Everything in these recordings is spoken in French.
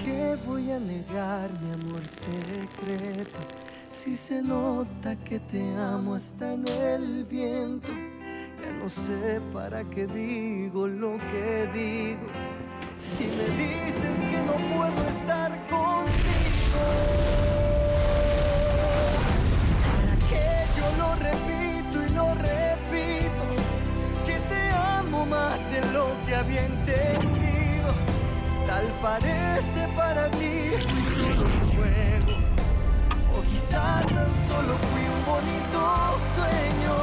qué voy a negar mi amor secreto? Si se nota que te amo hasta en el viento. Ya no sé para qué digo lo que digo. Si me dices que no puedo estar contigo, ¿para qué yo lo repito y lo repito? Que te amo más de lo que había entendido. Tal parece para ti fui solo un juego, o quizá tan solo fui un bonito sueño.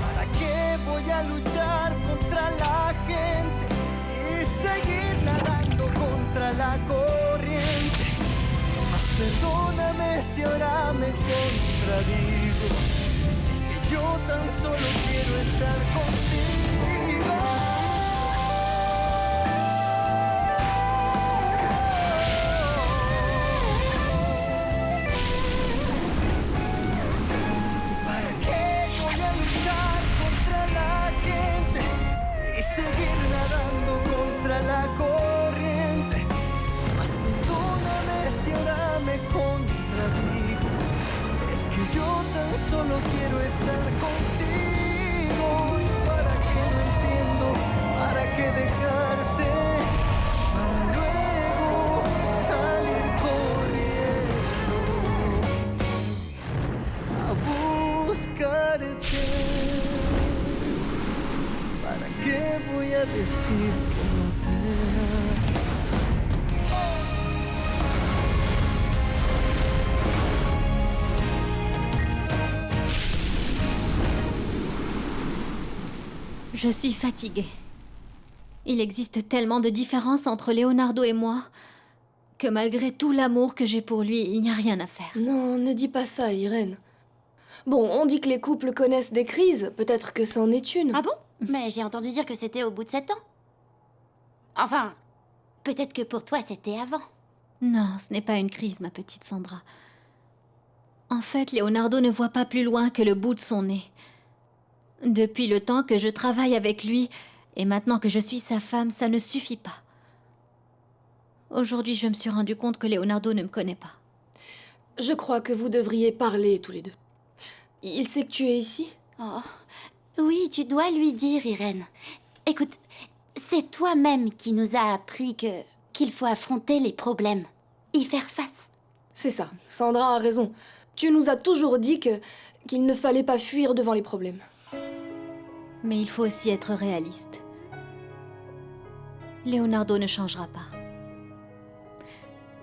¿Para qué voy a luchar contra la gente y seguir nadando contra la corriente? Mas perdóname si ahora me contradigo. Es que yo tan solo quiero estar contigo. Seguir nadando contra la corriente. Mas perdóname si ahora me contradigo. Es que yo tan solo quiero estar contigo. ¿Y para qué no entiendo? ¿Para qué dejarte? Para luego salir corriendo a buscarte. ¿Para qué voy a decir que no te amo? Je suis fatiguée. Il existe tellement de différences entre Leonardo et moi que malgré tout l'amour que j'ai pour lui, il n'y a rien à faire. Non, ne dis pas ça, Irène. Bon, on dit que les couples connaissent des crises, peut-être que c'en est une. Ah bon? Mais j'ai entendu dire que c'était au bout de 7 ans. Enfin, peut-être que pour toi c'était avant. Non, ce n'est pas une crise, ma petite Sandra. En fait, Leonardo ne voit pas plus loin que le bout de son nez. Depuis le temps que je travaille avec lui, et maintenant que je suis sa femme, ça ne suffit pas. Aujourd'hui, je me suis rendu compte que Leonardo ne me connaît pas. Je crois que vous devriez parler tous les deux. Il sait que tu es ici? Oh. Oui, tu dois lui dire, Irène. Écoute, c'est toi-même qui nous a appris qu'il faut affronter les problèmes, y faire face. C'est ça, Sandra a raison. Tu nous as toujours dit qu'il ne fallait pas fuir devant les problèmes. Mais il faut aussi être réaliste. Leonardo ne changera pas.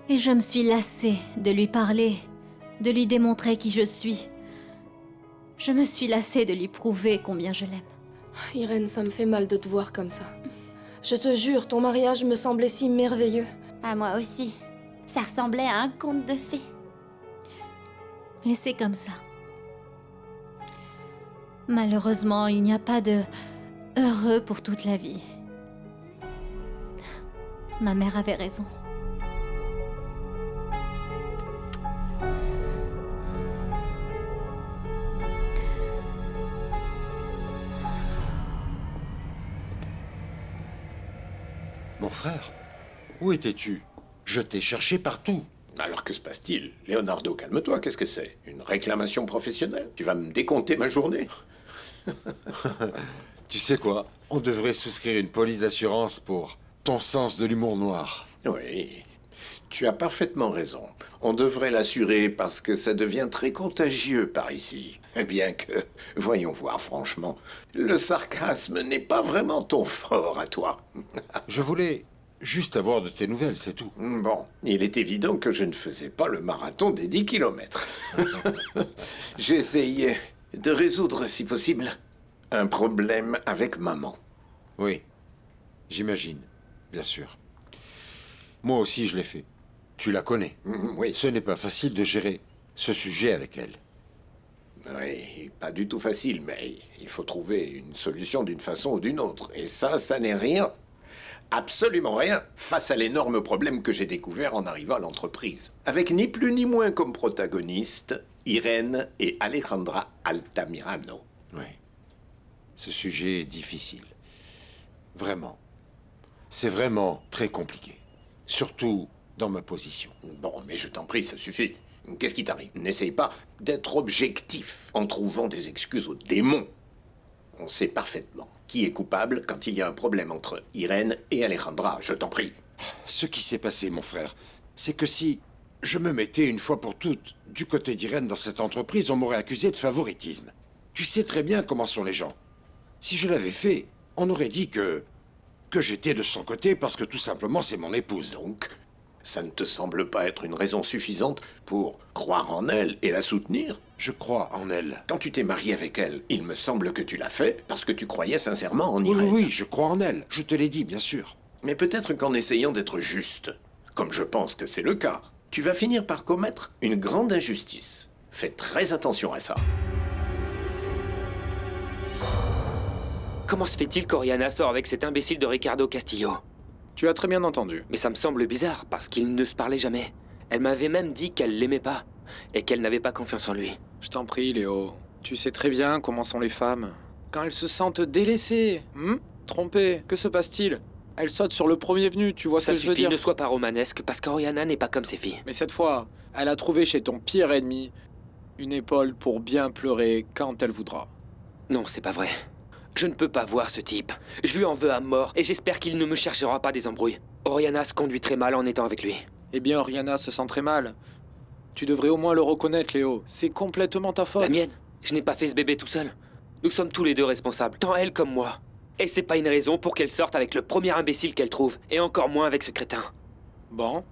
Et je me suis lassée de lui parler, de lui démontrer qui je suis. Je me suis lassée de lui prouver combien je l'aime. Irène, ça me fait mal de te voir comme ça. Je te jure, ton mariage me semblait si merveilleux. À moi aussi. Ça ressemblait à un conte de fées. Et c'est comme ça. Malheureusement, il n'y a pas de heureux pour toute la vie. Ma mère avait raison. Mon frère, où étais-tu? Je t'ai cherché partout. Alors que se passe-t-il? Leonardo, calme-toi, qu'est-ce que c'est? Une réclamation professionnelle? Tu vas me décompter ma journée? Tu sais quoi? On devrait souscrire une police d'assurance pour ton sens de l'humour noir. Oui, tu as parfaitement raison. On devrait l'assurer parce que ça devient très contagieux par ici. Bien que, voyons voir franchement, le sarcasme n'est pas vraiment ton fort à toi. Je voulais juste avoir de tes nouvelles, c'est tout. Bon, il est évident que je ne faisais pas le marathon des 10 kilomètres. J'essayais de résoudre, si possible, un problème avec maman. Oui, j'imagine, bien sûr. Moi aussi, je l'ai fait. Tu la connais. Oui. Ce n'est pas facile de gérer ce sujet avec elle. Oui, pas du tout facile, mais il faut trouver une solution d'une façon ou d'une autre. Et ça n'est rien. Absolument rien face à l'énorme problème que j'ai découvert en arrivant à l'entreprise. Avec ni plus ni moins comme protagonistes, Irène et Alejandra Altamirano. Oui. Ce sujet est difficile. Vraiment. C'est vraiment très compliqué. Surtout dans ma position. Bon, mais je t'en prie, ça suffit. Qu'est-ce qui t'arrive? N'essaye pas d'être objectif en trouvant des excuses aux démons. On sait parfaitement qui est coupable quand il y a un problème entre Irène et Alejandra, je t'en prie. Ce qui s'est passé, mon frère, c'est que si je me mettais une fois pour toutes du côté d'Irène dans cette entreprise, on m'aurait accusé de favoritisme. Tu sais très bien comment sont les gens. Si je l'avais fait, on aurait dit que j'étais de son côté parce que tout simplement c'est mon épouse. Donc, ça ne te semble pas être une raison suffisante pour croire en elle et la soutenir? Je crois en elle. Quand tu t'es marié avec elle, il me semble que tu l'as fait parce que tu croyais sincèrement en Oui, Irène. oui, je crois en elle. Je te l'ai dit, bien sûr. Mais peut-être qu'en essayant d'être juste, comme je pense que c'est le cas, tu vas finir par commettre une grande injustice. Fais très attention à ça. Comment se fait-il qu'Oriana sort avec cet imbécile de Ricardo Castillo? Tu as très bien entendu. Mais ça me semble bizarre, parce qu'ils ne se parlaient jamais. Elle m'avait même dit qu'elle l'aimait pas, et qu'elle n'avait pas confiance en lui. Je t'en prie, Léo. Tu sais très bien comment sont les femmes. Quand elles se sentent délaissées, trompées, que se passe-t-il? Elles sautent sur le premier venu, tu vois ce Ça que je veux suffit, dire? ne sois pas romanesque, parce qu'Oriana n'est pas comme ses filles. Mais cette fois, elle a trouvé chez ton pire ennemi une épaule pour bien pleurer quand elle voudra. Non, c'est pas vrai. Je ne peux pas voir ce type. Je lui en veux à mort, et j'espère qu'il ne me cherchera pas des embrouilles. Oriana se conduit très mal en étant avec lui. Eh bien, Oriana se sent très mal. Tu devrais au moins le reconnaître, Léo. C'est complètement ta faute. La mienne? Je n'ai pas fait ce bébé tout seul. Nous sommes tous les deux responsables, tant elle comme moi. Et c'est pas une raison pour qu'elle sorte avec le premier imbécile qu'elle trouve, et encore moins avec ce crétin. Bon.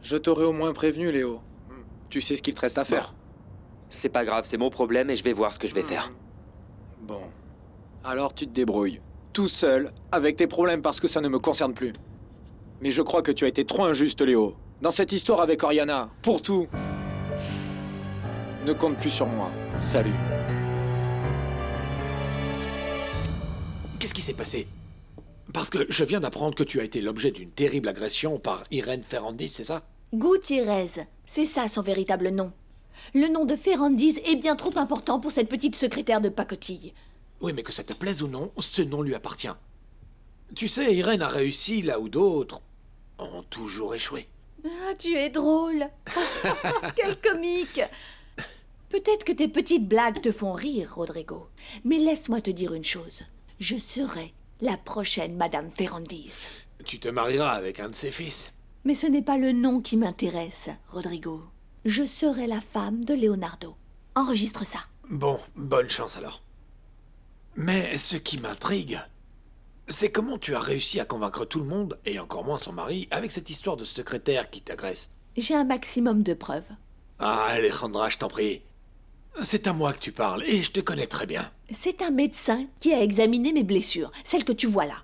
Je t'aurais au moins prévenu, Léo. Tu sais ce qu'il te reste à faire. C'est pas grave, c'est mon problème et je vais voir ce que je vais faire. Bon. Alors tu te débrouilles. Tout seul, avec tes problèmes parce que ça ne me concerne plus. Mais je crois que tu as été trop injuste, Léo. Dans cette histoire avec Oriana, pour tout. Ne compte plus sur moi. Salut. Qu'est-ce qui s'est passé? Parce que je viens d'apprendre que tu as été l'objet d'une terrible agression par Irène Ferrandis, c'est ça? Gutiérrez, c'est ça son véritable nom. Le nom de Ferrandis est bien trop important pour cette petite secrétaire de pacotille. Oui, mais que ça te plaise ou non, ce nom lui appartient. Tu sais, Irène a réussi là où d'autres ont toujours échoué. Ah, tu es drôle. Quel comique. Peut-être que tes petites blagues te font rire, Rodrigo. Mais laisse-moi te dire une chose. Je serai la prochaine Madame Ferrandis. Tu te marieras avec un de ses fils. Mais ce n'est pas le nom qui m'intéresse, Rodrigo. Je serai la femme de Leonardo. Enregistre ça. Bon, bonne chance alors. Mais ce qui m'intrigue, c'est comment tu as réussi à convaincre tout le monde, et encore moins son mari, avec cette histoire de secrétaire qui t'agresse. J'ai un maximum de preuves. Ah, Alejandra, je t'en prie. C'est à moi que tu parles, et je te connais très bien. C'est un médecin qui a examiné mes blessures, celles que tu vois là.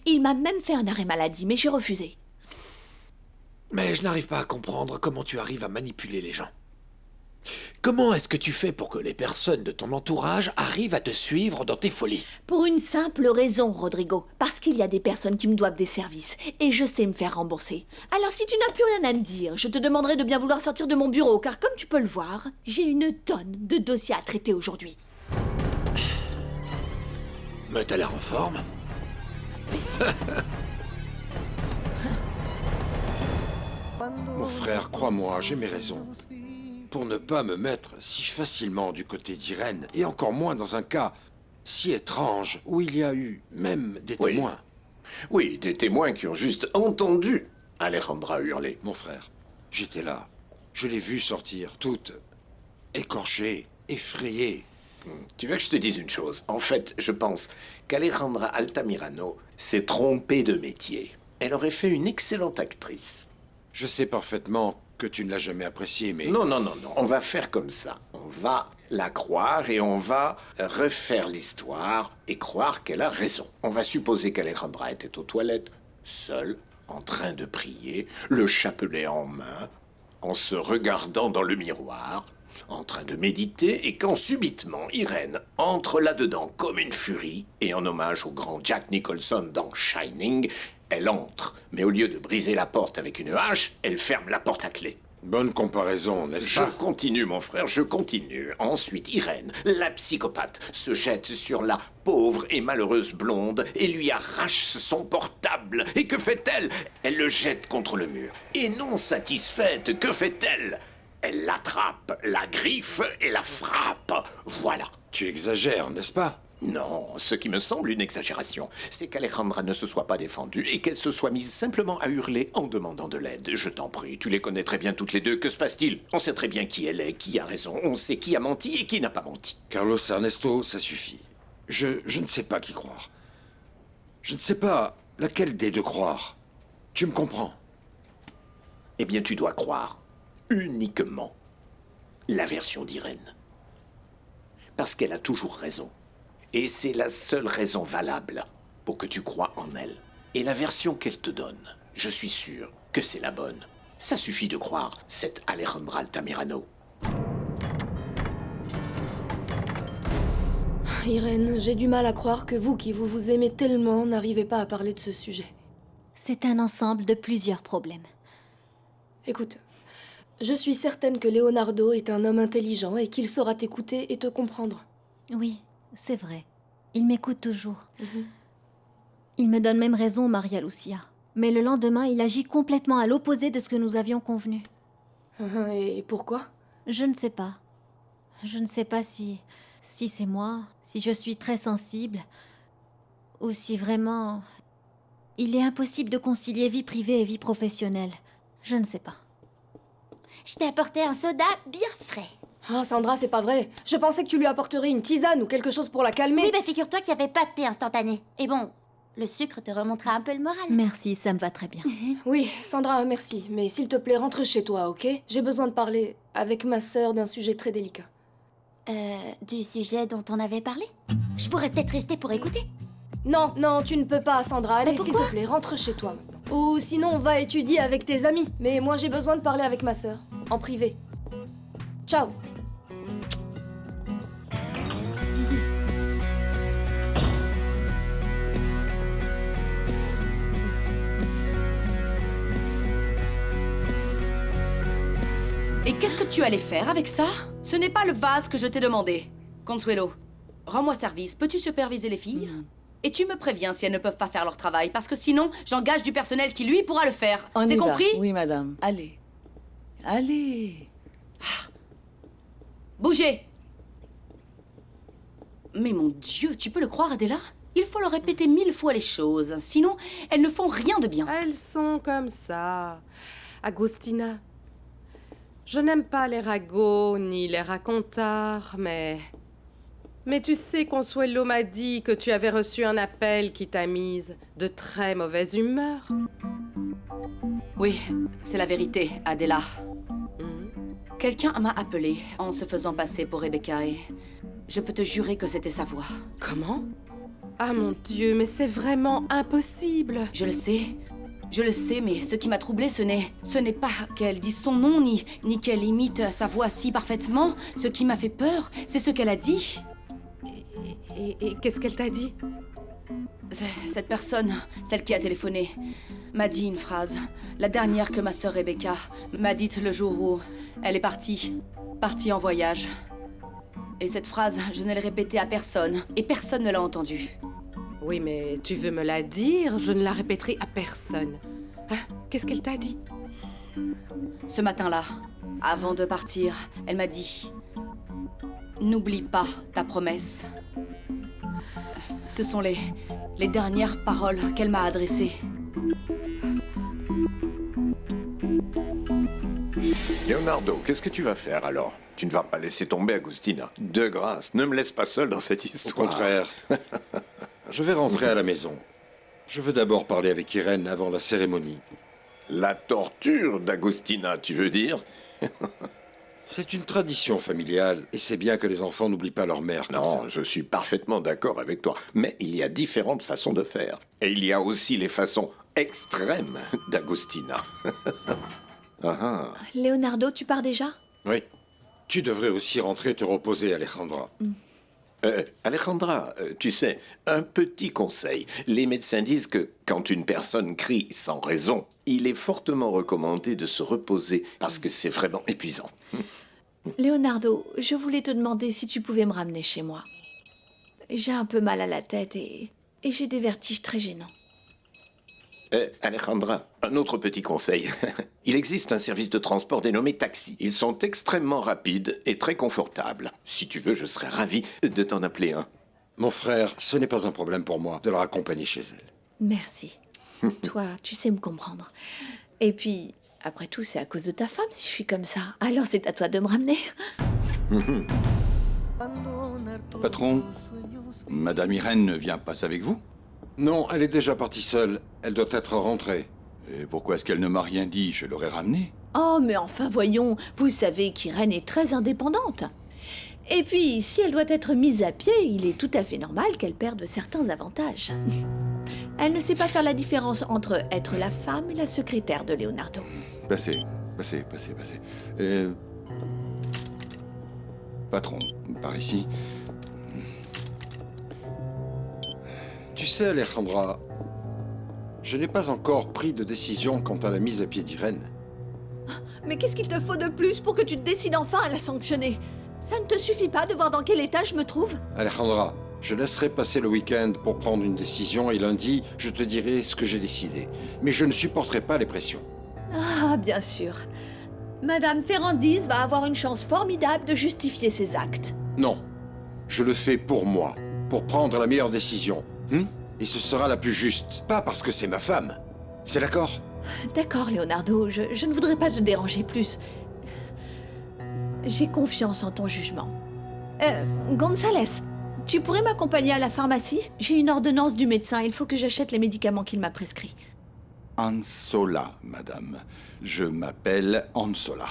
Il m'a même fait un arrêt maladie, mais j'ai refusé. Mais je n'arrive pas à comprendre comment tu arrives à manipuler les gens. Comment est-ce que tu fais pour que les personnes de ton entourage arrivent à te suivre dans tes folies? Pour une simple raison, Rodrigo. Parce qu'il y a des personnes qui me doivent des services. Et je sais me faire rembourser. Alors si tu n'as plus rien à me dire, je te demanderai de bien vouloir sortir de mon bureau. Car comme tu peux le voir, j'ai une tonne de dossiers à traiter aujourd'hui. Mais t'as l'air en forme. Mais si. Mon frère, crois-moi, j'ai mes raisons. Pour ne pas me mettre si facilement du côté d'Irène, et encore moins dans un cas si étrange où il y a eu même des Oui. témoins. Oui, des témoins qui ont juste entendu Alejandra hurler. Mon frère, j'étais là. Je l'ai vue sortir, toute écorchée, effrayée. Tu veux que je te dise une chose? En fait, je pense qu'Alejandra Altamirano s'est trompée de métier. Elle aurait fait une excellente actrice. Je sais parfaitement que tu ne l'as jamais appréciée, mais... Non, non, non, non. On va faire comme ça. On va la croire et on va refaire l'histoire et croire qu'elle a raison. On va supposer qu'Alejandra était aux toilettes, seule, en train de prier, le chapelet en main, en se regardant dans le miroir, en train de méditer, et quand subitement Irène entre là-dedans comme une furie, et en hommage au grand Jack Nicholson dans Shining, elle entre, mais au lieu de briser la porte avec une hache, elle ferme la porte à clé. Bonne comparaison, n'est-ce Je pas? continue, mon frère, je continue. Ensuite, Irène, la psychopathe, se jette sur la pauvre et malheureuse blonde et lui arrache son portable. Et que fait-elle? Elle le jette contre le mur. Et non satisfaite, que fait-elle? Elle l'attrape, la griffe et la frappe. Voilà. Tu exagères, n'est-ce pas? Non, ce qui me semble une exagération, c'est qu'Alejandra ne se soit pas défendue et qu'elle se soit mise simplement à hurler en demandant de l'aide. Je t'en prie, tu les connais très bien toutes les deux, que se passe-t-il? On sait très bien qui elle est, qui a raison, on sait qui a menti et qui n'a pas menti. Carlos Ernesto, ça suffit. Je ne sais pas qui croire. Je ne sais pas laquelle des deux croire. Tu me comprends? Eh bien, tu dois croire uniquement la version d'Irène. Parce qu'elle a toujours raison. Et c'est la seule raison valable pour que tu crois en elle. Et la version qu'elle te donne, je suis sûr que c'est la bonne. Ça suffit de croire cette Alejandra Altamirano. Irène, j'ai du mal à croire que vous, qui vous aimez tellement, n'arrivez pas à parler de ce sujet. C'est un ensemble de plusieurs problèmes. Écoute, je suis certaine que Leonardo est un homme intelligent et qu'il saura t'écouter et te comprendre. Oui, c'est vrai. Il m'écoute toujours. Il me donne même raison, Maria Lucia. Mais le lendemain, il agit complètement à l'opposé de ce que nous avions convenu. Et pourquoi? Je ne sais pas. Je ne sais pas si c'est moi, si je suis très sensible, ou si vraiment... Il est impossible de concilier vie privée et vie professionnelle. Je ne sais pas. Je t'ai apporté un soda bien frais. Ah, Sandra, c'est pas vrai. Je pensais que tu lui apporterais une tisane ou quelque chose pour la calmer. Oui, bah figure-toi qu'il n'y avait pas de thé instantané. Et bon, le sucre te remontera un peu le moral. Merci, ça me va très bien. Oui, Sandra, merci. Mais s'il te plaît, rentre chez toi, ok? J'ai besoin de parler avec ma sœur d'un sujet très délicat. Du sujet dont on avait parlé? Je pourrais peut-être rester pour écouter. Non, non, tu ne peux pas, Sandra. Allez, s'il pourquoi te plaît, rentre chez toi maintenant. Ou sinon, va étudier avec tes amis. Mais moi, j'ai besoin de parler avec ma sœur. En privé. Ciao. Et qu'est-ce que tu allais faire avec ça? Ce n'est pas le vase que je t'ai demandé. Consuelo, rends-moi service. Peux-tu superviser les filles? Et tu me préviens si elles ne peuvent pas faire leur travail, parce que sinon, j'engage du personnel qui, lui, pourra le faire. On C'est y va. compris? Oui, madame. Allez. Allez. Bougez! Mais mon Dieu, tu peux le croire, Adela? Il faut leur répéter 1000 fois les choses, sinon elles ne font rien de bien. Elles sont comme ça. Agustina, je n'aime pas les ragots ni les racontars, mais tu sais, Consuelo m'a dit que tu avais reçu un appel qui t'a mise de très mauvaise humeur. Oui, c'est la vérité, Adela. Quelqu'un m'a appelé en se faisant passer pour Rebecca et je peux te jurer que c'était sa voix. Comment? Ah mon Dieu, mais c'est vraiment impossible. Je le sais, mais ce qui m'a troublée, ce n'est pas qu'elle dise son nom, ni qu'elle imite sa voix si parfaitement. Ce qui m'a fait peur, c'est ce qu'elle a dit. Et qu'est-ce qu'elle t'a dit? Cette personne, celle qui a téléphoné, m'a dit une phrase. La dernière que ma sœur Rebecca m'a dite le jour où elle est partie en voyage. Et cette phrase, je ne l'ai répétée à personne, et personne ne l'a entendue. Oui, mais tu veux me la dire? Je ne la répéterai à personne. Hein? Qu'est-ce qu'elle t'a dit? Ce matin-là, avant de partir, elle m'a dit « N'oublie pas ta promesse ». Ce sont les dernières paroles qu'elle m'a adressées. Leonardo, qu'est-ce que tu vas faire alors? Tu ne vas pas laisser tomber Agustina. De grâce, ne me laisse pas seul dans cette histoire. Au contraire. Je vais rentrer à la maison. Je veux d'abord parler avec Irène avant la cérémonie. La torture d'Agustina, tu veux dire? C'est une tradition familiale, et c'est bien que les enfants n'oublient pas leur mère comme ça. Non, je suis parfaitement d'accord avec toi. Mais il y a différentes façons de faire. Et il y a aussi les façons extrêmes d'Agustina. Leonardo, tu pars déjà? Oui. Tu devrais aussi rentrer te reposer, Alejandra. Alejandra, tu sais, un petit conseil. Les médecins disent que quand une personne crie sans raison, il est fortement recommandé de se reposer parce que c'est vraiment épuisant. Leonardo, je voulais te demander si tu pouvais me ramener chez moi. J'ai un peu mal à la tête et j'ai des vertiges très gênants. Alejandra, un autre petit conseil. Il existe un service de transport dénommé taxi. Ils sont extrêmement rapides et très confortables. Si tu veux, je serais ravi de t'en appeler un. Mon frère, ce n'est pas un problème pour moi de la raccompagner chez elle. Merci. Toi, tu sais me comprendre. Et puis, après tout, c'est à cause de ta femme si je suis comme ça. Alors c'est à toi de me ramener. Patron, Madame Irène ne vient pas avec vous? Non, elle est déjà partie seule. Elle doit être rentrée. Et pourquoi est-ce qu'elle ne m'a rien dit? Je l'aurais ramenée. Oh, mais enfin, voyons, vous savez qu'Irène est très indépendante. Et puis, si elle doit être mise à pied, il est tout à fait normal qu'elle perde certains avantages. Elle ne sait pas faire la différence entre être la femme et la secrétaire de Leonardo. Passez. Patron, par ici. Tu sais, Alejandra, je n'ai pas encore pris de décision quant à la mise à pied d'Irène. Mais qu'est-ce qu'il te faut de plus pour que tu te décides enfin à la sanctionner? Ça ne te suffit pas de voir dans quel état je me trouve? Alejandra, je laisserai passer le week-end pour prendre une décision et lundi, je te dirai ce que j'ai décidé. Mais je ne supporterai pas les pressions. Ah, bien sûr. Madame Ferrandis va avoir une chance formidable de justifier ses actes. Non, je le fais pour moi, pour prendre la meilleure décision. Et ce sera la plus juste, pas parce que c'est ma femme. C'est d'accord? D'accord, Leonardo, je ne voudrais pas te déranger plus. J'ai confiance en ton jugement. Gonzalez, tu pourrais m'accompagner à la pharmacie? J'ai une ordonnance du médecin, il faut que j'achète les médicaments qu'il m'a prescrits. Ansola, madame. Je m'appelle Ansola.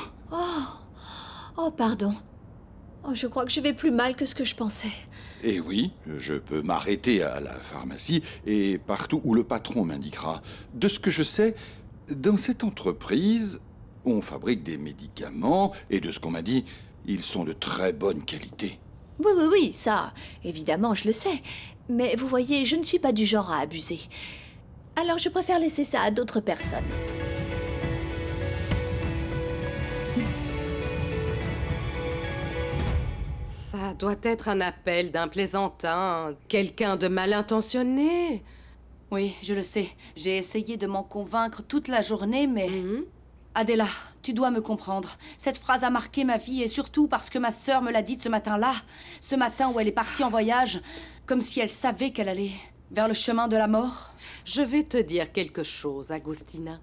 Oh, pardon. Oh, je crois que je vais plus mal que ce que je pensais. Et oui, je peux m'arrêter à la pharmacie et partout où le patron m'indiquera. De ce que je sais, dans cette entreprise, on fabrique des médicaments et de ce qu'on m'a dit, ils sont de très bonne qualité. Oui, ça, évidemment, je le sais. Mais vous voyez, je ne suis pas du genre à abuser. Alors je préfère laisser ça à d'autres personnes. Ça doit être un appel d'un plaisantin, quelqu'un de mal intentionné. Oui, je le sais. J'ai essayé de m'en convaincre toute la journée, mais... Adela, tu dois me comprendre. Cette phrase a marqué ma vie et surtout parce que ma sœur me l'a dite ce matin-là. Ce matin où elle est partie en voyage, comme si elle savait qu'elle allait vers le chemin de la mort. Je vais te dire quelque chose, Agustina.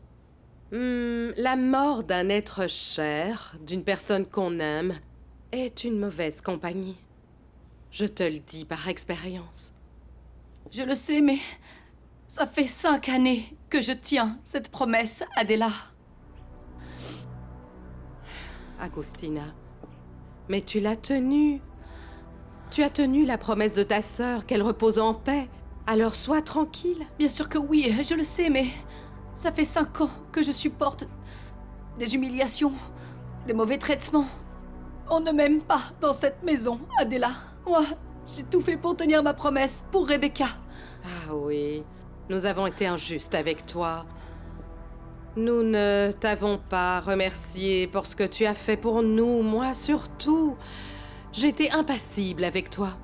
La mort d'un être cher, d'une personne qu'on aime, est une mauvaise compagnie. Je te le dis par expérience. Je le sais, mais ça fait 5 années que je tiens cette promesse, Adela. Agustina, mais tu l'as tenue. Tu as tenu la promesse de ta sœur qu'elle repose en paix. Alors sois tranquille. Bien sûr que oui, je le sais, mais ça fait 5 ans que je supporte des humiliations, des mauvais traitements. On ne m'aime pas dans cette maison, Adela. Moi, j'ai tout fait pour tenir ma promesse, pour Rebecca. Ah oui, nous avons été injustes avec toi. Nous ne t'avons pas remercié pour ce que tu as fait pour nous, moi surtout. J'étais impassible avec toi.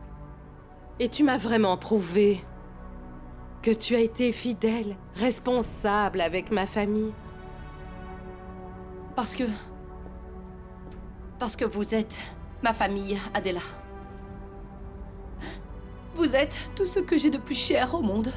Et tu m'as vraiment prouvé que tu as été fidèle, responsable avec ma famille. Parce que vous êtes ma famille, Adela. Vous êtes tout ce que j'ai de plus cher au monde.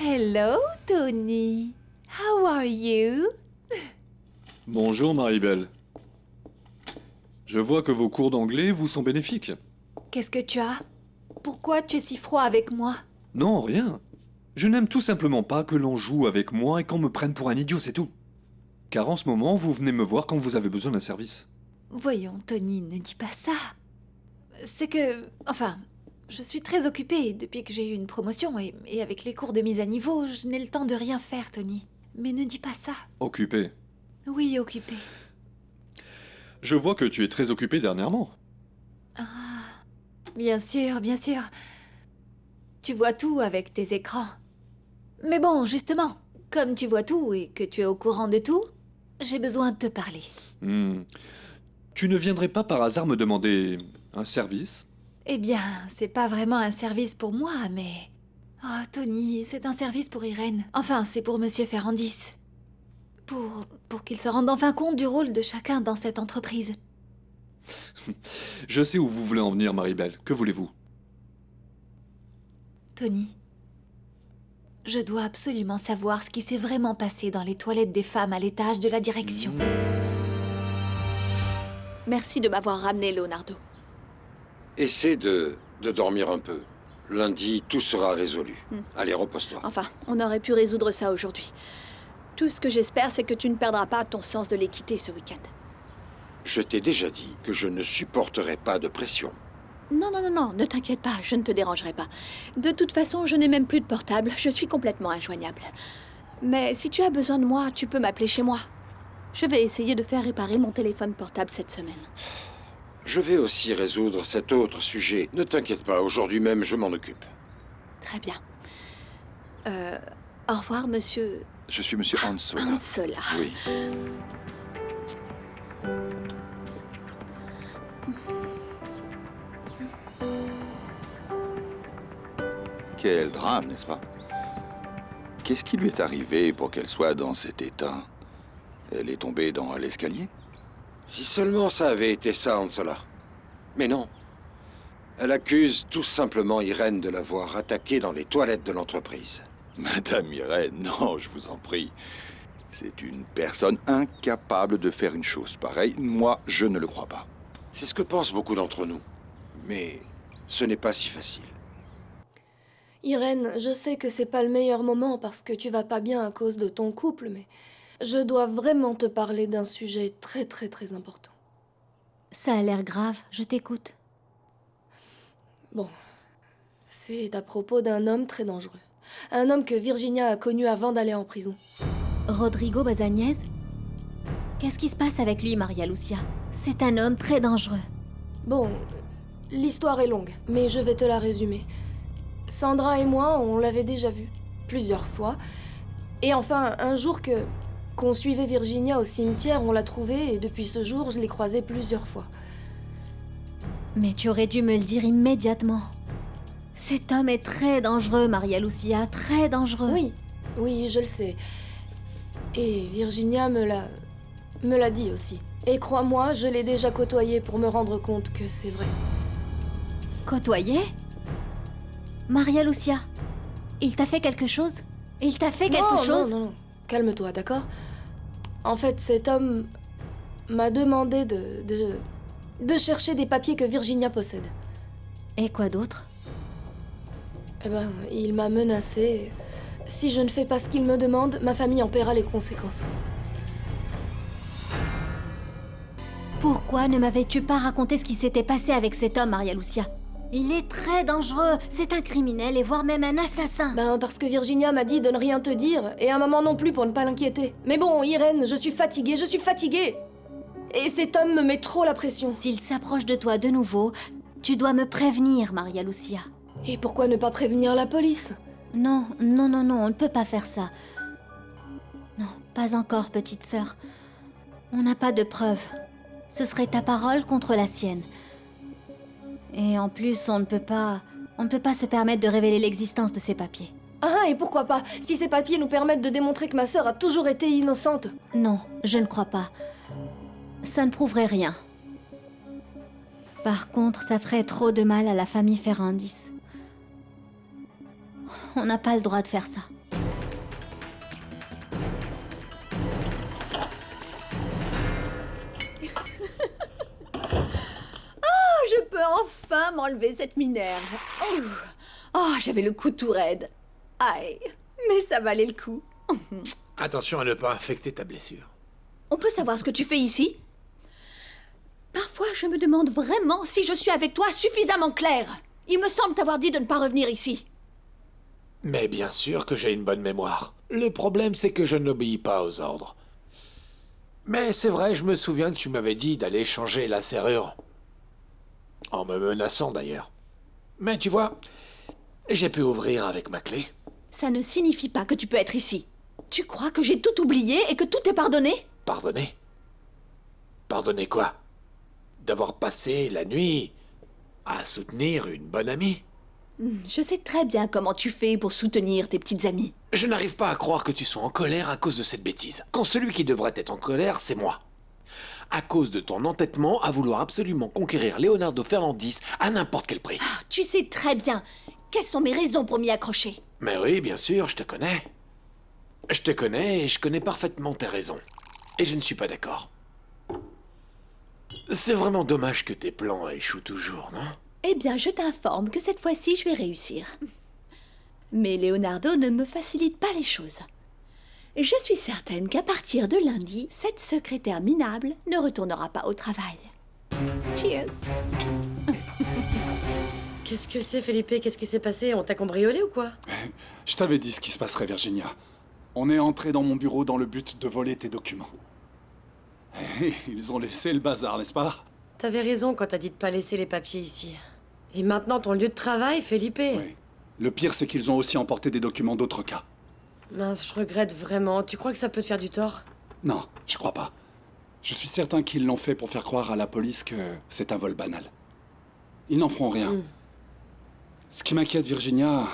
Hello, Tony. How are you? Bonjour, Maribel. Je vois que vos cours d'anglais vous sont bénéfiques. Qu'est-ce que tu as? Pourquoi tu es si froid avec moi? Non, rien. Je n'aime tout simplement pas que l'on joue avec moi et qu'on me prenne pour un idiot, c'est tout. Car en ce moment, vous venez me voir quand vous avez besoin d'un service. Voyons, Tony, ne dis pas ça. C'est que... Enfin, Je suis très occupée depuis que j'ai eu une promotion et avec les cours de mise à niveau, je n'ai le temps de rien faire, Tony. Mais ne dis pas ça. Occupé. Oui, occupée. Je vois que tu es très occupé dernièrement. Bien sûr, bien sûr. Tu vois tout avec tes écrans. Mais bon, justement, comme tu vois tout et que tu es au courant de tout, j'ai besoin de te parler. Tu ne viendrais pas par hasard me demander un service? Eh bien, c'est pas vraiment un service pour moi, mais... Oh, Tony, c'est un service pour Irène. Enfin, c'est pour Monsieur Ferrandis. Pour qu'il se rende enfin compte du rôle de chacun dans cette entreprise. Je sais où vous voulez en venir, Maribel. Que voulez-vous? Tony, je dois absolument savoir ce qui s'est vraiment passé dans les toilettes des femmes à l'étage de la direction. Merci de m'avoir ramené, Leonardo. Essaie de dormir un peu. Lundi, tout sera résolu. Allez, repose-toi. Enfin, on aurait pu résoudre ça aujourd'hui. Tout ce que j'espère, c'est que tu ne perdras pas ton sens de l'équité ce week-end. Je t'ai déjà dit que je ne supporterai pas de pression. Non, non, non, non, ne t'inquiète pas, je ne te dérangerai pas. De toute façon, je n'ai même plus de portable, je suis complètement injoignable. Mais si tu as besoin de moi, tu peux m'appeler chez moi. Je vais essayer de faire réparer mon téléphone portable cette semaine. Je vais aussi résoudre cet autre sujet. Ne t'inquiète pas, aujourd'hui même, je m'en occupe. Très bien. Au revoir, monsieur... Je suis monsieur Ansola. Ansola. Oui. Quel drame, n'est-ce pas? Qu'est-ce qui lui est arrivé pour qu'elle soit dans cet état? Elle est tombée dans l'escalier? Si seulement ça avait été ça, Ansola. Mais non. Elle accuse tout simplement Irène de l'avoir attaquée dans les toilettes de l'entreprise. Madame Irène, non, je vous en prie. C'est une personne incapable de faire une chose pareille. Moi, je ne le crois pas. C'est ce que pensent beaucoup d'entre nous. Mais ce n'est pas si facile. Irène, je sais que c'est pas le meilleur moment parce que tu vas pas bien à cause de ton couple, mais je dois vraiment te parler d'un sujet très très très important. Ça a l'air grave, je t'écoute. Bon, c'est à propos d'un homme très dangereux. Un homme que Virginia a connu avant d'aller en prison. Rodrigo Bazañez? Qu'est-ce qui se passe avec lui, Maria Lucia? C'est un homme très dangereux. Bon, l'histoire est longue, mais je vais te la résumer. Sandra et moi, on l'avait déjà vu, plusieurs fois. Et enfin, un jour qu'on suivait Virginia au cimetière, on l'a trouvée, et depuis ce jour, je l'ai croisée plusieurs fois. Mais tu aurais dû me le dire immédiatement. Cet homme est très dangereux, Maria Lucia, très dangereux. Oui, je le sais. Et Virginia me l'a dit aussi. Et crois-moi, je l'ai déjà côtoyé pour me rendre compte que c'est vrai. Côtoyé? Maria Lucia, il t'a fait quelque chose? Il t'a fait quelque chose? Non, calme-toi, d'accord? En fait, cet homme m'a demandé de chercher des papiers que Virginia possède. Et quoi d'autre? Eh ben, il m'a menacé. Si je ne fais pas ce qu'il me demande, ma famille en paiera les conséquences. Pourquoi ne m'avais-tu pas raconté ce qui s'était passé avec cet homme, Maria Lucia? Il est très dangereux, c'est un criminel et voire même un assassin. Ben, parce que Virginia m'a dit de ne rien te dire, et à maman non plus pour ne pas l'inquiéter. Mais bon, Irène, je suis fatiguée. Et cet homme me met trop la pression. S'il s'approche de toi de nouveau, tu dois me prévenir, Maria Lucia. Et pourquoi ne pas prévenir la police? Non, on ne peut pas faire ça. Non, pas encore, petite sœur. On n'a pas de preuves. Ce serait ta parole contre la sienne. Et en plus, on ne peut pas se permettre de révéler l'existence de ces papiers. Ah, et pourquoi pas, si ces papiers nous permettent de démontrer que ma sœur a toujours été innocente? Non, je ne crois pas. Ça ne prouverait rien. Par contre, ça ferait trop de mal à la famille Ferrandis. On n'a pas le droit de faire ça. Je peux enfin m'enlever cette minerve. Oh, j'avais le cou tout raide. Aïe, mais ça valait le coup. Attention à ne pas infecter ta blessure. On peut savoir ce que tu fais ici? Parfois, je me demande vraiment si je suis avec toi suffisamment claire. Il me semble t'avoir dit de ne pas revenir ici. Mais bien sûr que j'ai une bonne mémoire. Le problème, c'est que je n'obéis pas aux ordres. Mais c'est vrai, je me souviens que tu m'avais dit d'aller changer la serrure. En me menaçant d'ailleurs. Mais tu vois, j'ai pu ouvrir avec ma clé. Ça ne signifie pas que tu peux être ici. Tu crois que j'ai tout oublié et que tout est pardonné? Pardonner? Pardonner quoi? D'avoir passé la nuit à soutenir une bonne amie? Je sais très bien comment tu fais pour soutenir tes petites amies. Je n'arrive pas à croire que tu sois en colère à cause de cette bêtise. Quand celui qui devrait être en colère, c'est moi. À cause de ton entêtement à vouloir absolument conquérir Leonardo Fernandis à n'importe quel prix. Tu sais très bien quelles sont mes raisons pour m'y accrocher. Mais oui, bien sûr, je te connais. Je te connais et je connais parfaitement tes raisons. Et je ne suis pas d'accord. C'est vraiment dommage que tes plans échouent toujours, non? Eh bien, je t'informe que cette fois-ci, je vais réussir. Mais Leonardo ne me facilite pas les choses. Je suis certaine qu'à partir de lundi, cette secrétaire minable ne retournera pas au travail. Cheers. Qu'est-ce que c'est, Felipe? Qu'est-ce qui s'est passé? On t'a cambriolé ou quoi? Je t'avais dit ce qui se passerait, Virginia. On est entré dans mon bureau dans le but de voler tes documents. Ils ont laissé le bazar, n'est-ce pas? T'avais raison quand t'as dit de pas laisser les papiers ici. Et maintenant, ton lieu de travail, Felipe? Oui. Le pire, c'est qu'ils ont aussi emporté des documents d'autres cas. Mince, je regrette vraiment. Tu crois que ça peut te faire du tort? Non, je crois pas. Je suis certain qu'ils l'ont fait pour faire croire à la police que c'est un vol banal. Ils n'en feront rien. Ce qui m'inquiète, Virginia,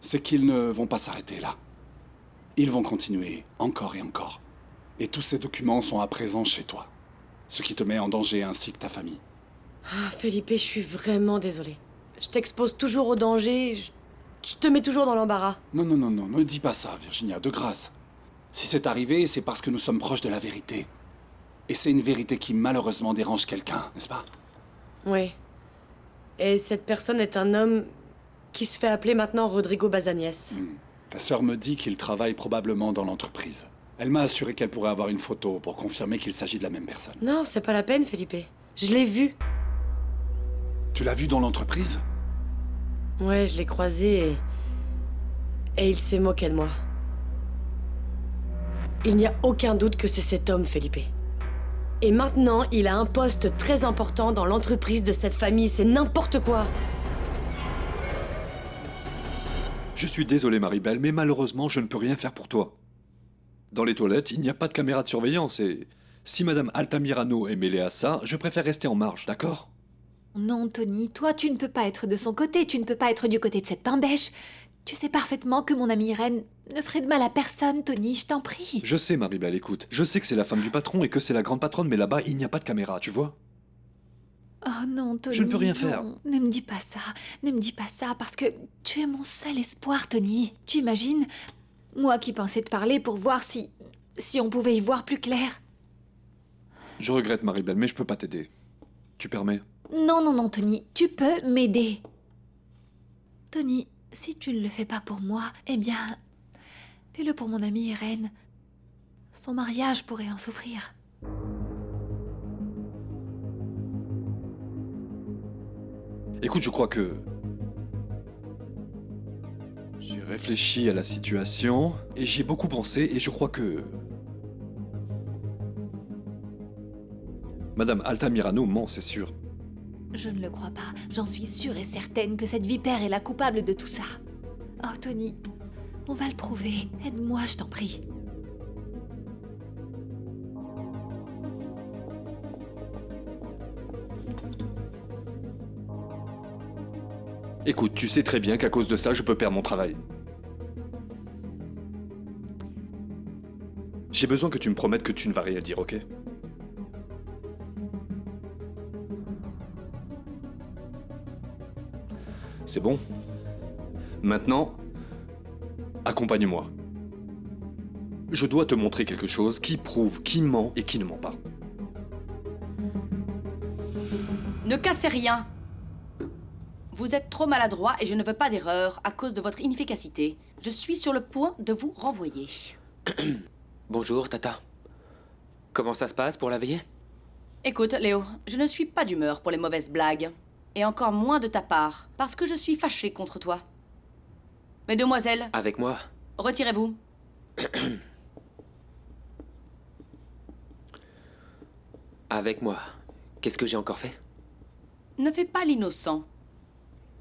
c'est qu'ils ne vont pas s'arrêter là. Ils vont continuer encore et encore. Et tous ces documents sont à présent chez toi. Ce qui te met en danger ainsi que ta famille. Ah, Felipe, je suis vraiment désolée. Je t'expose toujours au danger. Je te mets toujours dans l'embarras. Non, ne dis pas ça, Virginia, de grâce. Si c'est arrivé, c'est parce que nous sommes proches de la vérité. Et c'est une vérité qui malheureusement dérange quelqu'un, n'est-ce pas? Oui. Et cette personne est un homme qui se fait appeler maintenant Rodrigo Bazaniès. Ta sœur me dit qu'il travaille probablement dans l'entreprise. Elle m'a assuré qu'elle pourrait avoir une photo pour confirmer qu'il s'agit de la même personne. Non, c'est pas la peine, Felipe. Je l'ai vu. Tu l'as vu dans l'entreprise? Ouais, je l'ai croisé et il s'est moqué de moi. Il n'y a aucun doute que c'est cet homme, Felipe. Et maintenant, il a un poste très important dans l'entreprise de cette famille. C'est n'importe quoi. Je suis désolé, Maribel, mais malheureusement, je ne peux rien faire pour toi. Dans les toilettes, il n'y a pas de caméra de surveillance et... Si Madame Altamirano est mêlée à ça, je préfère rester en marge, d'accord? Non, Tony, toi, tu ne peux pas être de son côté, tu ne peux pas être du côté de cette pain-bêche. Tu sais parfaitement que mon amie Irène ne ferait de mal à personne, Tony, je t'en prie. Je sais, Maribel, écoute. Je sais que c'est la femme du patron et que c'est la grande patronne, mais là-bas, il n'y a pas de caméra, tu vois? Oh non, Tony. Je ne peux rien non. faire. Ne me dis pas ça. Ne me dis pas ça, parce que tu es mon seul espoir, Tony. Tu imagines? Moi qui pensais te parler pour voir si on pouvait y voir plus clair. Je regrette, Maribel, mais je peux pas t'aider. Tu permets? Non, Tony. Tu peux m'aider. Tony, si tu ne le fais pas pour moi, eh bien... fais-le pour mon amie Irène. Son mariage pourrait en souffrir. Écoute, je crois que... J'ai réfléchi à la situation, et j'y ai beaucoup pensé, et je crois que... Madame Altamirano ment, c'est sûr. Je ne le crois pas. J'en suis sûre et certaine que cette vipère est la coupable de tout ça. Oh, Tony, on va le prouver. Aide-moi, je t'en prie. Écoute, tu sais très bien qu'à cause de ça, je peux perdre mon travail. J'ai besoin que tu me promettes que tu ne vas rien dire, ok? C'est bon? Maintenant, accompagne-moi. Je dois te montrer quelque chose qui prouve qui ment et qui ne ment pas. Ne cassez rien. Vous êtes trop maladroit et je ne veux pas d'erreur à cause de votre inefficacité. Je suis sur le point de vous renvoyer. Bonjour, Tata. Comment ça se passe pour la veillée? Écoute, Léo, je ne suis pas d'humeur pour les mauvaises blagues. Et encore moins de ta part, parce que je suis fâchée contre toi. Mesdemoiselles, Avec moi? retirez-vous. Avec moi. Qu'est-ce que j'ai encore fait? Ne fais pas l'innocent.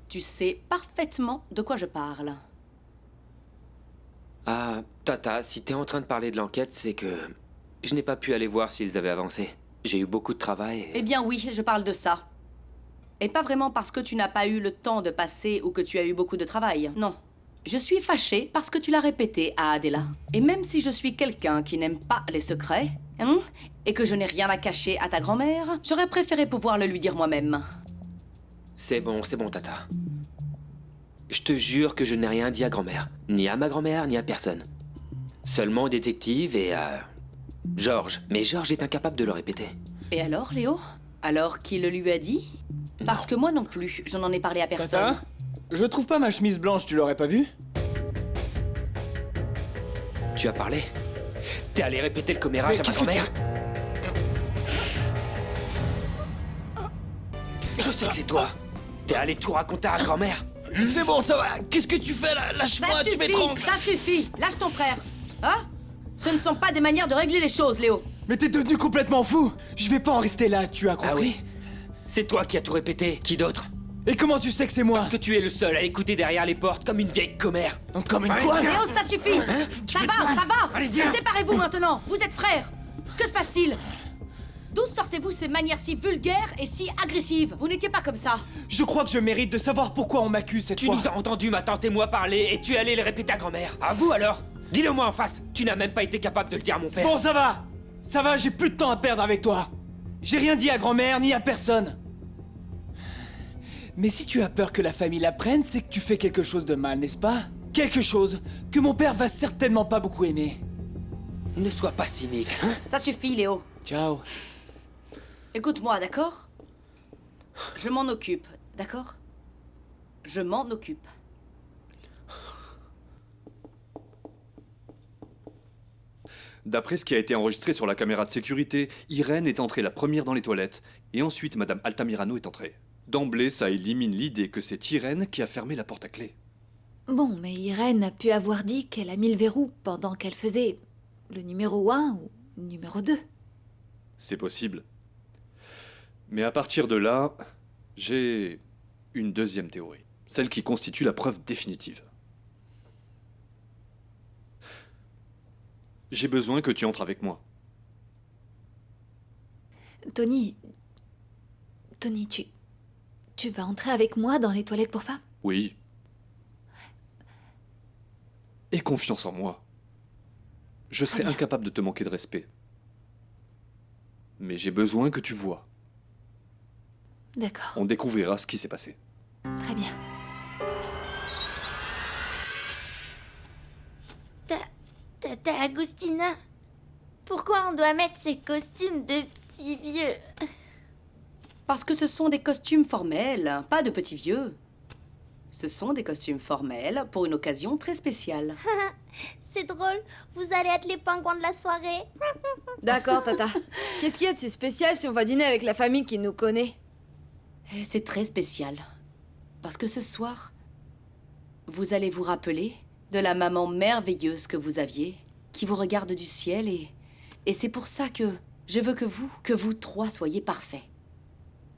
Tu sais parfaitement de quoi je parle. Ah, Tata, si t'es en train de parler de l'enquête, c'est que je n'ai pas pu aller voir s'ils avaient avancé. J'ai eu beaucoup de travail et... Eh bien oui, je parle de ça. Et pas vraiment parce que tu n'as pas eu le temps de passer ou que tu as eu beaucoup de travail. Non. Je suis fâchée parce que tu l'as répété à Adela. Et même si je suis quelqu'un qui n'aime pas les secrets, et que je n'ai rien à cacher à ta grand-mère, j'aurais préféré pouvoir le lui dire moi-même. C'est bon, Tata. Je te jure que je n'ai rien dit à grand-mère. Ni à ma grand-mère, ni à personne. Seulement au détective et à... Georges. Mais Georges est incapable de le répéter. Et alors, Léo? Alors qu'il le lui a dit? Parce que moi non plus, je n'en ai parlé à personne. Tata, je trouve pas ma chemise blanche, tu l'aurais pas vue? Tu as parlé? T'es allé répéter le commérage à ma grand-mère? Je sais que c'est toi. T'es allé tout raconter à grand-mère? C'est bon, ça va. Qu'est-ce que tu fais là? Lâche-moi, tu m'étrangles. Ça suffit. Lâche ton frère. Hein? Ce ne sont pas des manières de régler les choses, Léo. Mais t'es devenu complètement fou. Je vais pas en rester là, tu as compris? Ah oui? C'est toi qui as tout répété. Qui d'autre? Et comment tu sais que c'est moi? Parce que tu es le seul à écouter derrière les portes comme une vieille commère. Comme une quoi? Léo, ça suffit. Ça va. Allez, viens. Séparez-vous maintenant. Vous êtes frères. Que se passe-t-il? D'où sortez-vous ces manières si vulgaires et si agressives? Vous n'étiez pas comme ça. Je crois que je mérite de savoir pourquoi on m'accuse cette fois. Tu nous as entendu, ma tante et moi, parler et tu es allé le répéter à grand-mère. À vous alors? Dis-le-moi en face. Tu n'as même pas été capable de le dire à mon père. Bon, ça va. Ça va, j'ai plus de temps à perdre avec toi. J'ai rien dit à grand-mère ni à personne. Mais si tu as peur que la famille l'apprenne, c'est que tu fais quelque chose de mal, n'est-ce pas? Quelque chose que mon père va certainement pas beaucoup aimer. Ne sois pas cynique, hein? Ça suffit, Léo. Ciao. Écoute-moi, d'accord? Je m'en occupe, d'accord? Je m'en occupe. D'après ce qui a été enregistré sur la caméra de sécurité, Irène est entrée la première dans les toilettes, et ensuite Madame Altamirano est entrée. D'emblée, ça élimine l'idée que c'est Irène qui a fermé la porte à clé. Bon, mais Irène a pu avoir dit qu'elle a mis le verrou pendant qu'elle faisait le numéro 1 ou le numéro 2. C'est possible. Mais à partir de là, j'ai une deuxième théorie. Celle qui constitue la preuve définitive. J'ai besoin que tu entres avec moi. Tony, tu vas entrer avec moi dans les toilettes pour femmes? Oui. Aie confiance en moi. Je serai incapable de te manquer de respect. Mais j'ai besoin que tu vois. D'accord. On découvrira ce qui s'est passé. Très bien. Tata Agustina, pourquoi on doit mettre ces costumes de petits vieux? Parce que ce sont des costumes formels, pas de petits vieux. Ce sont des costumes formels pour une occasion très spéciale. C'est drôle, vous allez être les pingouins de la soirée. D'accord, Tata. Qu'est-ce qu'il y a de si spécial si on va dîner avec la famille qui nous connaît? C'est très spécial. Parce que ce soir, vous allez vous rappeler de la maman merveilleuse que vous aviez, qui vous regarde du ciel et c'est pour ça que je veux que vous trois soyez parfaits.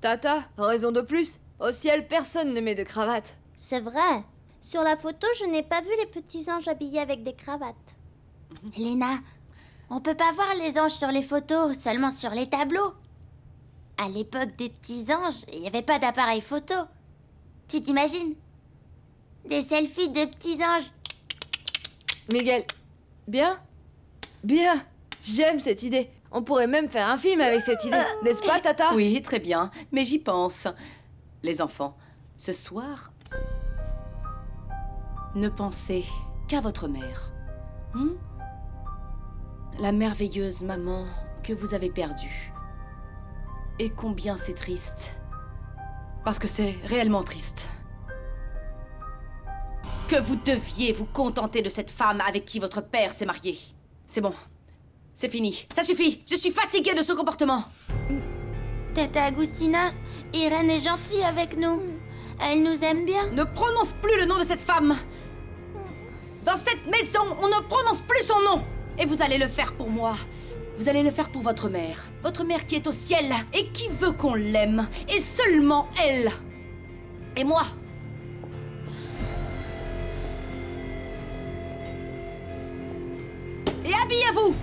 Tata, raison de plus. Au ciel, personne ne met de cravate. C'est vrai. Sur la photo, je n'ai pas vu les petits anges habillés avec des cravates. Léna, on peut pas voir les anges sur les photos, seulement sur les tableaux. À l'époque des petits anges, il n'y avait pas d'appareil photo. Tu t'imagines? Des selfies de petits anges. Miguel, bien? Bien. J'aime cette idée. On pourrait même faire un film avec cette idée, n'est-ce pas, Tata? Oui, très bien, mais j'y pense. Les enfants, ce soir, ne pensez qu'à votre mère. La merveilleuse maman que vous avez perdue. Et combien c'est triste. Parce que c'est réellement triste. Que vous deviez vous contenter de cette femme avec qui votre père s'est marié. C'est bon. C'est fini. Ça suffit. Je suis fatiguée de ce comportement. Tata Agustina, Irène est gentille avec nous. Elle nous aime bien. Ne prononce plus le nom de cette femme. Dans cette maison, on ne prononce plus son nom. Et vous allez le faire pour moi. Vous allez le faire pour votre mère. Votre mère qui est au ciel et qui veut qu'on l'aime. Et seulement elle. Et moi. Et habillez-vous.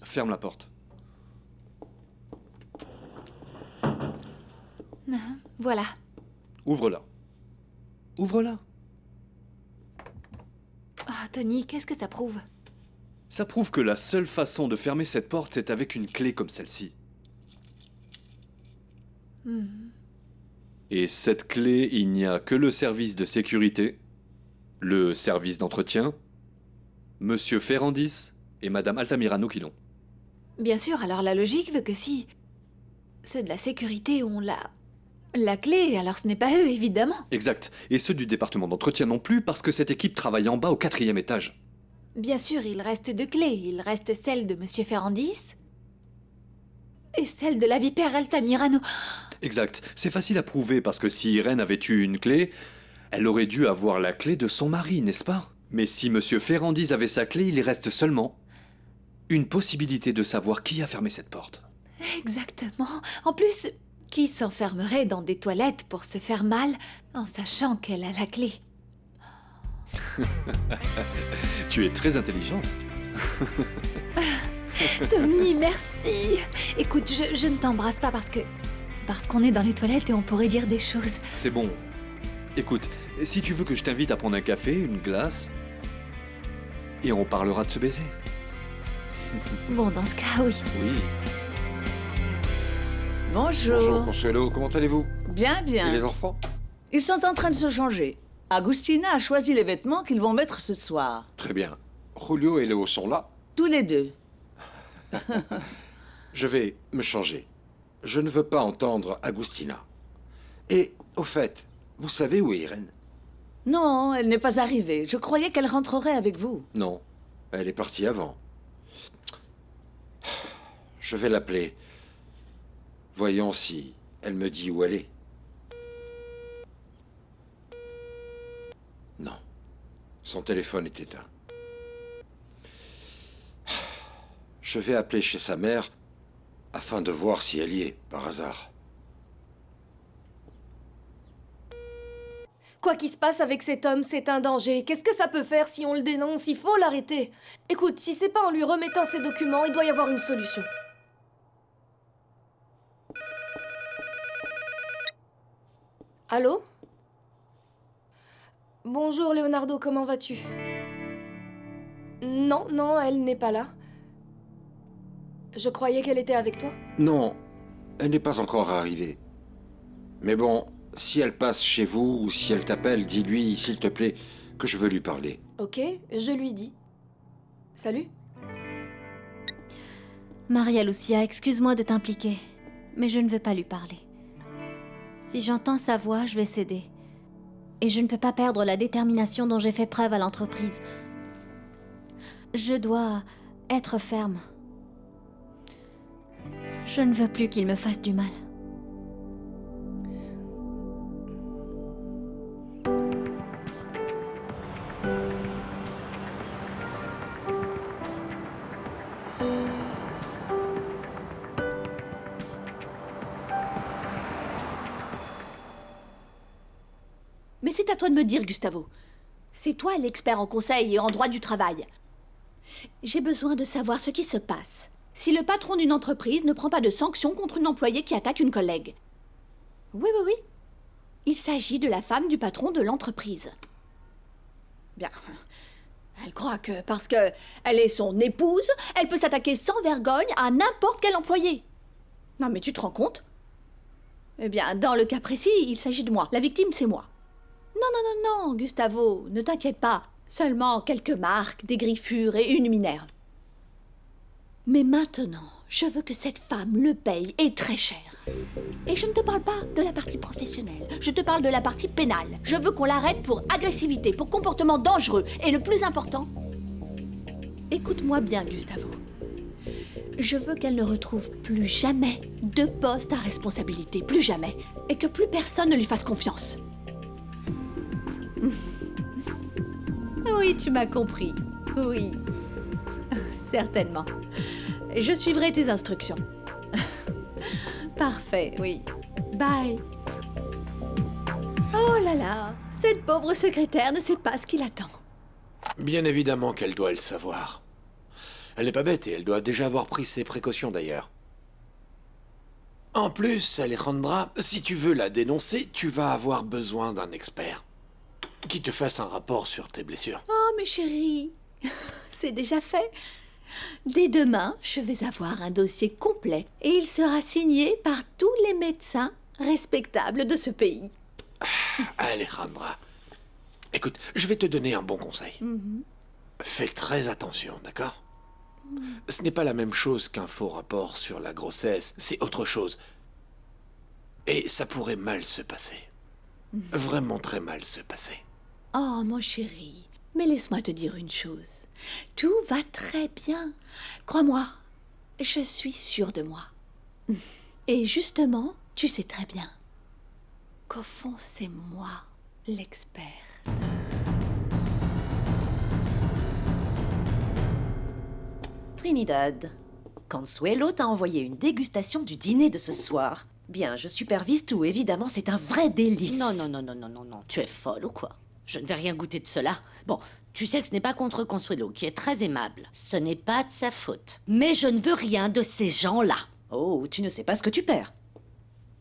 Ferme la porte. Voilà. Ouvre-la. Ouvre-la. Oh, Tony, qu'est-ce que ça prouve? Ça prouve que la seule façon de fermer cette porte, c'est avec une clé comme celle-ci. Et cette clé, il n'y a que le service de sécurité, le service d'entretien, Monsieur Ferrandis et Madame Altamirano qui l'ont. Bien sûr, alors la logique veut que si ceux de la sécurité ont la clé, alors ce n'est pas eux, évidemment. Exact. Et ceux du département d'entretien non plus, parce que cette équipe travaille en bas au 4e étage. Bien sûr, il reste 2 clés. Il reste celle de Monsieur Ferrandis et celle de la vipère Altamirano. Exact. C'est facile à prouver parce que si Irène avait eu une clé, elle aurait dû avoir la clé de son mari, n'est-ce pas? Mais si Monsieur Ferrandis avait sa clé, il reste seulement une possibilité de savoir qui a fermé cette porte. Exactement. En plus, qui s'enfermerait dans des toilettes pour se faire mal en sachant qu'elle a la clé? Tu es très intelligente. Tony, merci. Écoute, je ne t'embrasse pas parce qu'on est dans les toilettes et on pourrait dire des choses. C'est bon. Écoute, si tu veux que je t'invite à prendre un café, une glace, et on parlera de ce baiser. Bon, dans ce cas, oui. Oui. Bonjour. Bonjour Consuelo, comment allez-vous? Bien, bien. Et les enfants? Ils sont en train de se changer. Agustina a choisi les vêtements qu'ils vont mettre ce soir. Très bien. Julio et Léo sont là? Tous les deux. Je vais me changer. Je ne veux pas entendre Agustina. Et, au fait, vous savez où est Irène? Non, elle n'est pas arrivée. Je croyais qu'elle rentrerait avec vous. Non, elle est partie avant. Je vais l'appeler. Voyons si elle me dit où elle est. Non, son téléphone est éteint. Je vais appeler chez sa mère afin de voir si elle y est, par hasard. Quoi qu'il se passe avec cet homme, c'est un danger. Qu'est-ce que ça peut faire si on le dénonce? Il faut l'arrêter. Écoute, si c'est pas en lui remettant ses documents, il doit y avoir une solution. Allô? Bonjour Leonardo, comment vas-tu? Non, non, elle n'est pas là. Je croyais qu'elle était avec toi. Non, elle n'est pas encore arrivée. Mais bon, si elle passe chez vous ou si elle t'appelle, dis-lui, s'il te plaît, que je veux lui parler. Ok, je lui dis. Salut. Maria Lucia, excuse-moi de t'impliquer, mais je ne veux pas lui parler. Si j'entends sa voix, je vais céder. Et je ne peux pas perdre la détermination dont j'ai fait preuve à l'entreprise. Je dois être ferme. Je ne veux plus qu'il me fasse du mal. Mais c'est à toi de me dire, Gustavo. C'est toi l'expert en conseil et en droit du travail. J'ai besoin de savoir ce qui se passe. Si le patron d'une entreprise ne prend pas de sanctions contre une employée qui attaque une collègue. Oui. Il s'agit de la femme du patron de l'entreprise. Bien. Elle croit que parce que elle est son épouse, elle peut s'attaquer sans vergogne à n'importe quel employé. Non mais tu te rends compte? Eh bien, dans le cas précis, il s'agit de moi. La victime, c'est moi. Non, Gustavo, ne t'inquiète pas. Seulement quelques marques, des griffures et une minerve. Mais maintenant, Je veux que cette femme le paye, et très cher. Et je ne te parle pas de la partie professionnelle, je te parle de la partie pénale. Je veux qu'on l'arrête pour agressivité, pour comportement dangereux. Et le plus important, écoute-moi bien, Gustavo. Je veux qu'elle ne retrouve plus jamais de poste à responsabilité, plus jamais. Et que plus personne ne lui fasse confiance. Oui, tu m'as compris. Oui. Certainement. Je suivrai tes instructions. Parfait, oui. Bye. Oh là là, cette pauvre secrétaire ne sait pas ce qu'il attend. Bien évidemment qu'elle doit le savoir. Elle n'est pas bête et elle doit déjà avoir pris ses précautions d'ailleurs. En plus, Alejandra, si tu veux la dénoncer, tu vas avoir besoin d'un expert qui te fasse un rapport sur tes blessures. Oh, mes chéris, c'est déjà fait. Dès demain, je vais avoir un dossier complet et il sera signé par tous les médecins respectables de ce pays. Alejandra, écoute, je vais te donner un bon conseil. Fais très attention, d'accord? Ce n'est pas la même chose qu'un faux rapport sur la grossesse, c'est autre chose. Et ça pourrait mal se passer. Vraiment très mal se passer. Oh, mon chéri, mais laisse-moi te dire une chose. Tout va très bien. Crois-moi, je suis sûre de moi. Et justement, tu sais très bien qu'au fond, c'est moi, l'experte. Trinidad, Consuelo t'a envoyé une dégustation du dîner de ce soir. Bien, je supervise tout, évidemment, c'est un vrai délice. Non, tu es folle ou quoi? Je ne vais rien goûter de cela. Bon, tu sais que ce n'est pas contre Consuelo, qui est très aimable. Ce n'est pas de sa faute. Mais je ne veux rien de ces gens-là. Oh, tu ne sais pas ce que tu perds.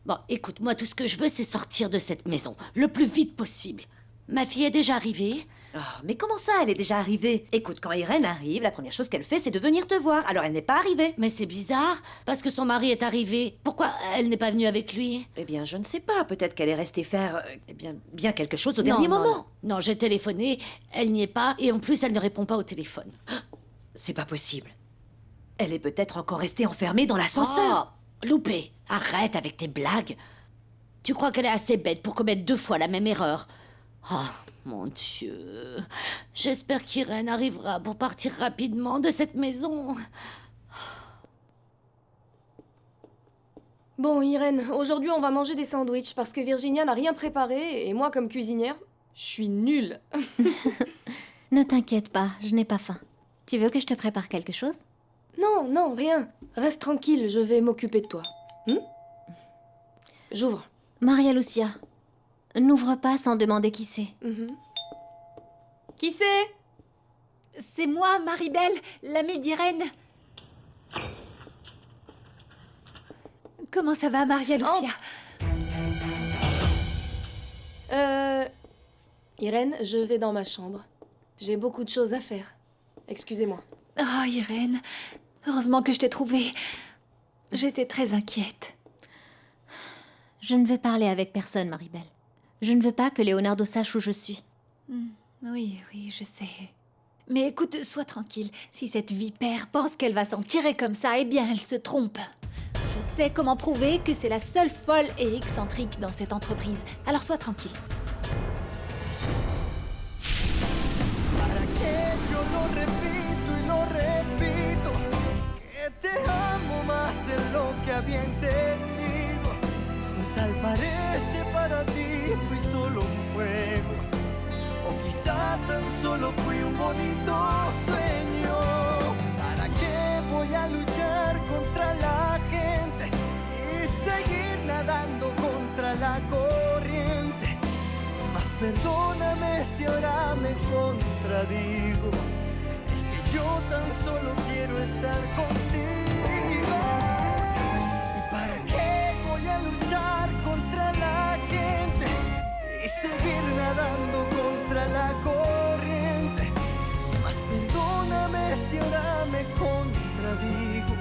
Bon, écoute, moi, tout ce que je veux, c'est sortir de cette maison, le plus vite possible. Ma fille est déjà arrivée. Oh, mais comment ça, elle est déjà arrivée? Écoute, quand Irène arrive, la première chose qu'elle fait, c'est de venir te voir. Alors elle n'est pas arrivée. Mais c'est bizarre, parce que son mari est arrivé. Pourquoi elle n'est pas venue avec lui? Eh bien, je ne sais pas. Peut-être qu'elle est restée faire, bien quelque chose au dernier moment. Non, j'ai téléphoné, elle n'y est pas, et en plus, elle ne répond pas au téléphone. C'est pas possible. Elle est peut-être encore restée enfermée dans l'ascenseur. Oh, loupé, arrête avec tes blagues. Tu crois qu'elle est assez bête pour commettre 2 fois la même erreur? Oh, mon Dieu. J'espère qu'Irène arrivera pour partir rapidement de cette maison. Bon, Irène, aujourd'hui on va manger des sandwichs parce que Virginia n'a rien préparé et moi, comme cuisinière, je suis nulle. Ne t'inquiète pas, je n'ai pas faim. Tu veux que je te prépare quelque chose? Non, rien. Reste tranquille, je vais m'occuper de toi. J'ouvre. Maria Lucia, n'ouvre pas sans demander qui c'est. Qui c'est? C'est moi, Maribel, l'amie d'Irène. Comment ça va, Maria Lucia? Irène, je vais dans ma chambre. J'ai beaucoup de choses à faire. Excusez-moi. Oh, Irène, heureusement que je t'ai trouvée. J'étais très inquiète. Je ne veux parler avec personne, Maribel. Je ne veux pas que Leonardo sache où je suis. Oui, je sais. Mais écoute, sois tranquille. Si cette vipère pense qu'elle va s'en tirer comme ça, eh bien, elle se trompe. Je sais comment prouver que c'est la seule folle et excentrique dans cette entreprise. Alors sois tranquille. Te amo más de lo que había entendido. Tal parece para ti fui solo un juego, o quizá tan solo fui un bonito sueño. ¿Para qué voy a luchar contra la gente y seguir nadando contra la corriente? Mas perdóname si ahora me contradigo. Es que yo tan solo quiero estar contigo. ¿Y para qué voy a luchar contra la gente y seguir nadando contra la corriente? Mas perdóname si ahora me contradigo.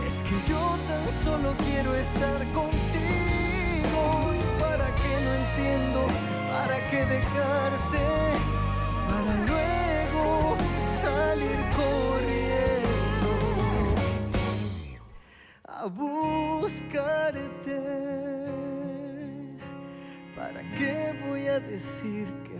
Es que yo tan solo quiero estar contigo. ¿Y para qué no entiendo? ¿Para qué dejarte? Para luego salir corriendo. decir que